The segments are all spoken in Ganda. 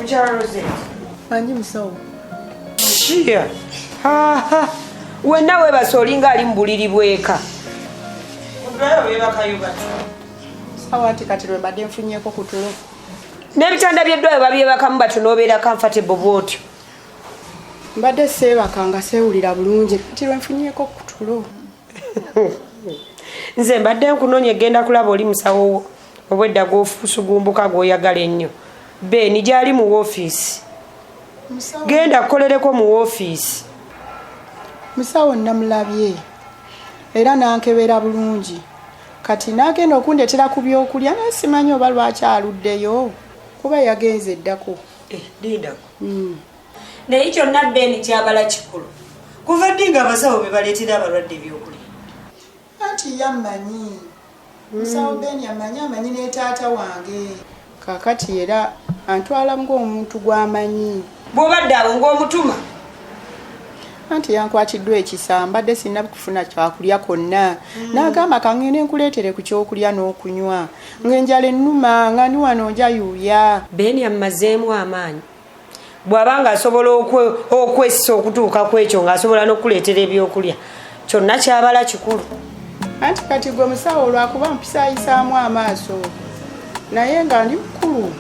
Mukyala Rosette. Manyi musawo. Shia. Ha. Wenna weebase olinga ali mu buliri bweka. Muddayo beebakayo bati. Sawa ati kati lwe mbadde nfunyeeko ku tulo. N'ebitanda by'eddwaliro babyebakamu bati n'obeera comfortable bw'otyo. Mbadde seebaka nga seewulira bulungi kati lwe nfunyeeko ku tulo. Nze mbadde nkunoonya egenda kulaba oli musawo wo obwedda gw'ofuusugumbuka gw'oyagala ennyo. Beni gy'ali mu woofiisi. Genda kukolereko mu woofiisi. Musawo namulabye era nankebera bulungi. Kati n'agenda okundeetera ku byokulya naye simanyi oba lwaki aluddeyo kuba yagenze eddako. Dindako. Naye kyonna Beni kyabala kikulu. Kuva ddi nga abasawo be baleetera abalwadde ebyokulya? Anti yammanyi. Musawo Beni amanyi ne taata wange. Kakati era antwala ng'omuntu gw'amanyi. Bw'obadde awo ng'omutuma? Anti yankwatiddwa ekisa mbadde sinna kufuna kyakulya konna. N'agamba kangende nkuleetere ku kyokulya n'okunywa. Ng'enjala ennuma nga ndi wano njayuuya. Beni ammazeemu amaanyi. Bw'abanga asobola okwessa okutuuka ku ekyo ng'asobola n'okuleetera ebyokulya. Kyonna kyabala kikulu. Anti kati gwe musawo lwakuba mpisaayisaamu amaaso. Naye nga ndi mukulu.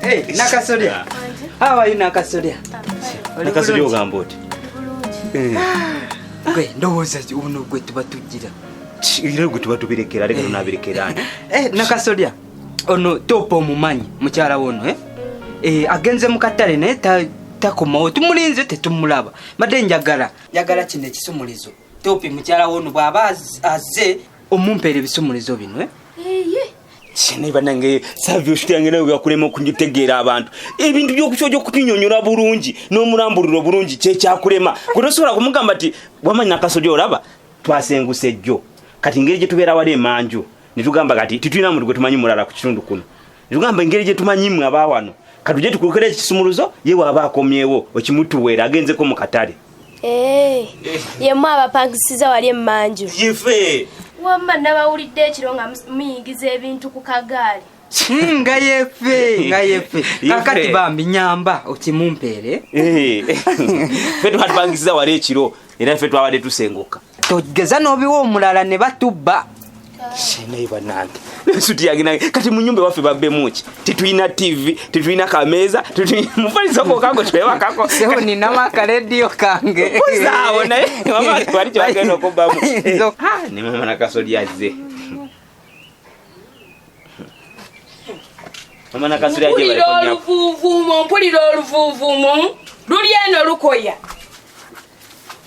Hey, Nakasolya. How are you, Nakasolya? Nakasolya ogamba oti? Gwe ndowooza uno gwe tuba tujjira. Era gwe tuba tubirekera leka tunaabirekerani. Nakasolya. Ono topa omumanyi mukyala wono agenze mu katale naye takomawo tumulinze tetumulaba. Mbadde njagala kino ekisumulizo. Topi mukyala wono bw'aba azze omumpeera ebisumulizo bino. Naye bannange savio shuti yange nawe yakulema okuntegeera abantu. Ebintu by'okusooja okutunyonyola bulungi n'omulambuliro bulungi kyekyakulema. Gwe tosobola kumugamba nti wamanyi Nakasolya olaba twasenguse ejjo. Kati engeri gye tubeera wali emanju ne tugamba kati titulina muntu gwe tumanyi mulala ku kitundu kuno. Ne tugamba engeri gye tumanyimu aba wano. Kati tujje tukulukira ekisumuluzo ye waaba akomyewo okimutuweera agenzeko mu katale. Yemu abapangisiza wali emanju. Yefe. Wamma nabawulidde ekiro nga muyingiza ebintu ku kagaali. Nga yefe. Kakati bambi nyamba okimumpeere. Ffe twatupangisiza wali ekiro era ffe twabadde tusenguka. Togeza n'obiwa omulala ne batubba. Naye bannange nsuti yange nange kati mu nnyumba waffe babbemu ki? Tetulina TV, tetulina kameeza, mufaliso kokango twebakako. Seho ninamu akaleddiyo kange. Uzaawo naye mama wali kyebagenda okubbamu. Ne mama Nakasolya azze. Mama Nakasolya agye bali oluvuuvuumo mpulira oluvuuvuumo luli eno lukoya.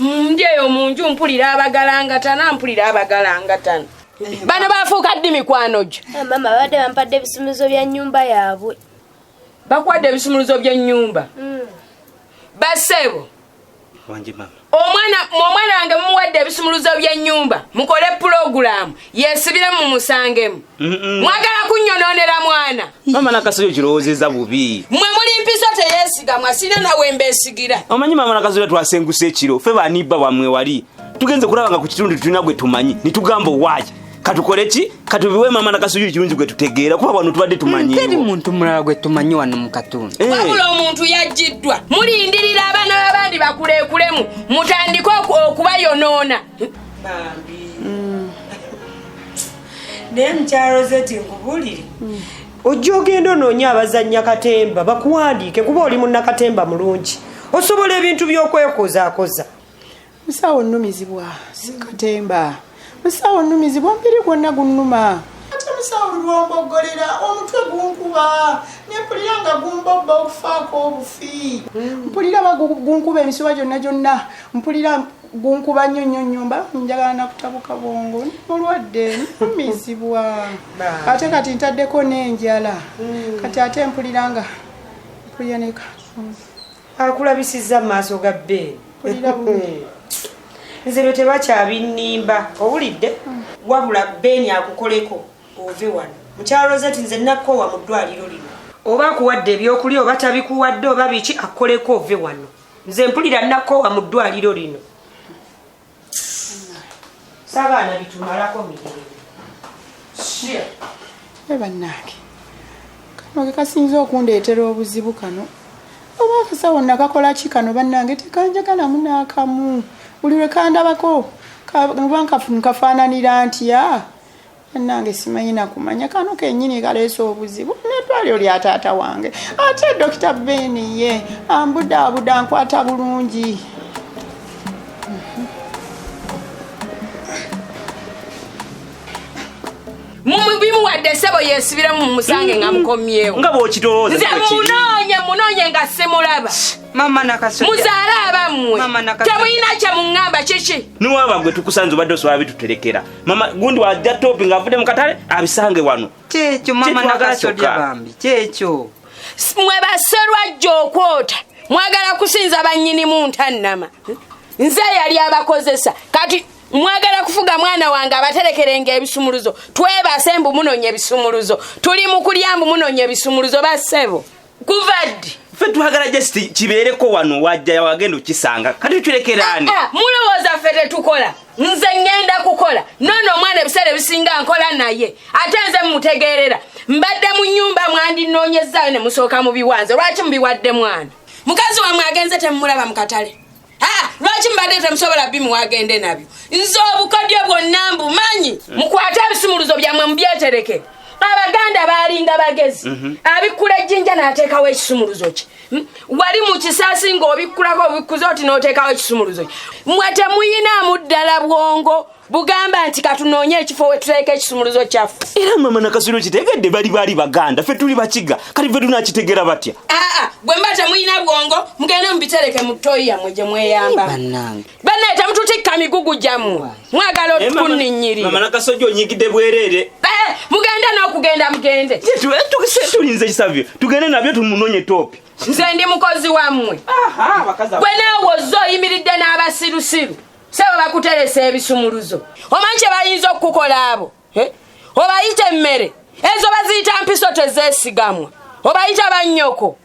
Ndyeyo mu nju mpulira abagalangatana. Bano bafuuka ddi mikwano gyo? Mama badde bampadde ebisumulizo bya nnyumba yaabwe. Bakwadde ebisumulizo by'ennyumba? Basebo. Wanje mama. Omwana wange mumuwadde ebisumulizo by'ennyumba. Mukole pulogulaamu. Yeesibire mu musangemu. Mwagala kunnyonoonera mwana. Mama Nakasolya okirowoozezza bubi. Mmwe muli mpiso teyeesigamwa sina nawe mbeesigira. Omanyi mama Nakasolya twasenguse ekiro ffe banibba bamwe wali. Tugenze kulaba nga ku kitundu tulina gwe tumanyi ne tugamba owaayi. Katukole ki? Katubiwe mama Nakasolya kirungi gwe tutegeera kuba wano tubadde tumanyi. Teri muntu mulala gwe tumanyi wano mu katundu. Wabula omuntu yaggiddwa. Mulindirira abaana b'abandi bakuleekulemu mutandike okubayonoona. Bambi. Naye mukyala Rosette nkubulire. Ojja ogenda onoonya abazannya katemba bakuwandiike kuba oli munnakatemba mulungi. Osobola ebintu by'okwekozaakoza. Musawo nnumizibwa katemba. Musawo nnumizibwa mpiri gwonna gunnuma. Ate musawo lwomboggolera omutwe gunkuba nempulira nga gumbobba okufaako obufi. Mpulira gunkuba emisuba gyonna mpulira gunkuba nnyo njagala nakutabuka bwongo mulwadde nnumizibwa. Ate kati ntaddeko n'enjala. Kati ate mpulira neka akulabisizza mu maaso ga Beni. Nze bwe tebakyabinnimba owulidde wabula Beni akukoleko ove wano. Mukyala Rosette nze nakoowa mu ddwaliro lino. Oba akuwadde ebyokulya oba tabikuwadde oba biki akoleko ove wano. Nze mpulira nakoowa mu ddwaliro lino. Sabaana bitumalako mirembe. Bannange kano kasinze okundeetera obuzibu kano oba akasawo nakakola ki kano bannange tekanjagalamu n'akamu buli lwe kandabako nkafaananira ntya bannange simanyi nakumanya kano kennyini kaleese obuzibu n'eddwaliro lya taata wange ate Dr. Ben ye ambudaabuda nkwata bulungi. bimuwadde ssebo yeesibiramu mumusange nga mukomyewo nga bw'okitowooza nze munonye nga simulaba mama nakasojja muzaale abammwe temulina kye muŋŋamba kiki niwaba gwe tukusanze obadde osobola bituterekera mama gundi wajja topi ng'avudde mu katale abisange wano kyekyo mama nakasojja bambi kyekyo mwe baserwajja okwota mwagala kusinza bannyini mu ntannama nze yali abakozesa kati mwagala kufuga mwana wange abaterekerenga ebisumuluzo twebase mbu munonye ebisumuluzo tuli mu kulya mbu munonye ebisumuluzo bassebo kuva ddi ffe twagala just kibeereko wano wajja wagenda okisanga kati tukirekeraani mulowooza ffe tetukola nze ngenda kukola nono omwana ebiseera ebisinga nkola naye ate nze mmutegeerera mbadde mu nnyumba mwandinoonyezaayo ne musooka mu biwanze lwaki mubiwadde mwana mukazi wamwe agenze temumulaba mu katale lwaki mbadde temusobola bimuwagende nabyo nze obukodyo bwonna mbumanyi mukwate ebisumuluzo byammwe mubyetereke abaganda baalinga bagezi abikkula ejjinja n'ateekawo ekisumuluzo kye wali mu kisaasi ng'obikkulako obikkuza oti n'oteekawo ekisumuluzo kye mmwe temuyinaamu ddala bwongo bugamba nti katunoonye ekifo we tuteeka ekisumuluzo kyaffe era mama nakasolo kitegedde bali baganda ffe tuli bakiga kati ffe tunakitegeera batya bwe mba temuyina bwongo mugende mubitereke mu ttooyi yammwe gye mweyamba bannange banne temututikka migugu gyammwe mwagala otukunninnyirira mama nakasojja onyigidde bwereere mugende n'okugenda mugende tulinze kisavyo tugende nabyo tumunoonye topi nze ndi mukozi wammwe bwe naawe ozze oyimiridde n'abasirusiru sebo bakuteresa ebisumuluzo omanyi kye bayinza okukukola abo obayita emmere ezo baziyita mpiso tezeesigamwa obayita bannyoko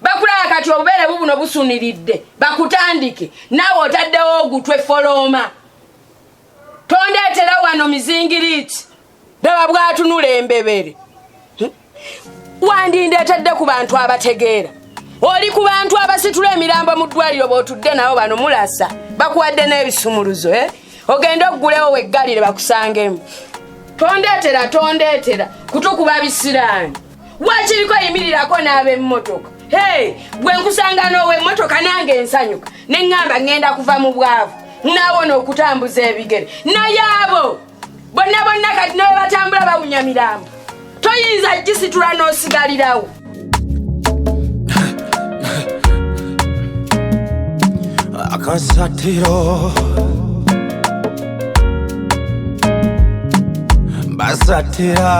bakulaba kati obubeere bubuno busuniridde bakutandike naawe otaddewo ogutwe folooma tondeetera wano mizingiriiti daba bwatunula embebere wandindeetedde ku bantu abategeera oli ku bantu abasitula emirambo mu ddwaliro bw'otudde nabo bano mulasa bakuwadde n'ebisumuluzo ogende oggulewo weggalire bakusangemu tondeetera kutukuba bisiraani wakiriko yimirirako n'ab'emmotoka bwe nkusanga n'ow'emmotoka nange ensanyuka ne ŋŋamba ŋŋenda kuva mu bwavu naawona okutambuza ebigere naye abo bonna kati nawe batambula bawunya mirambo toyinza gisitula n'osigalirawo akasatiro basatira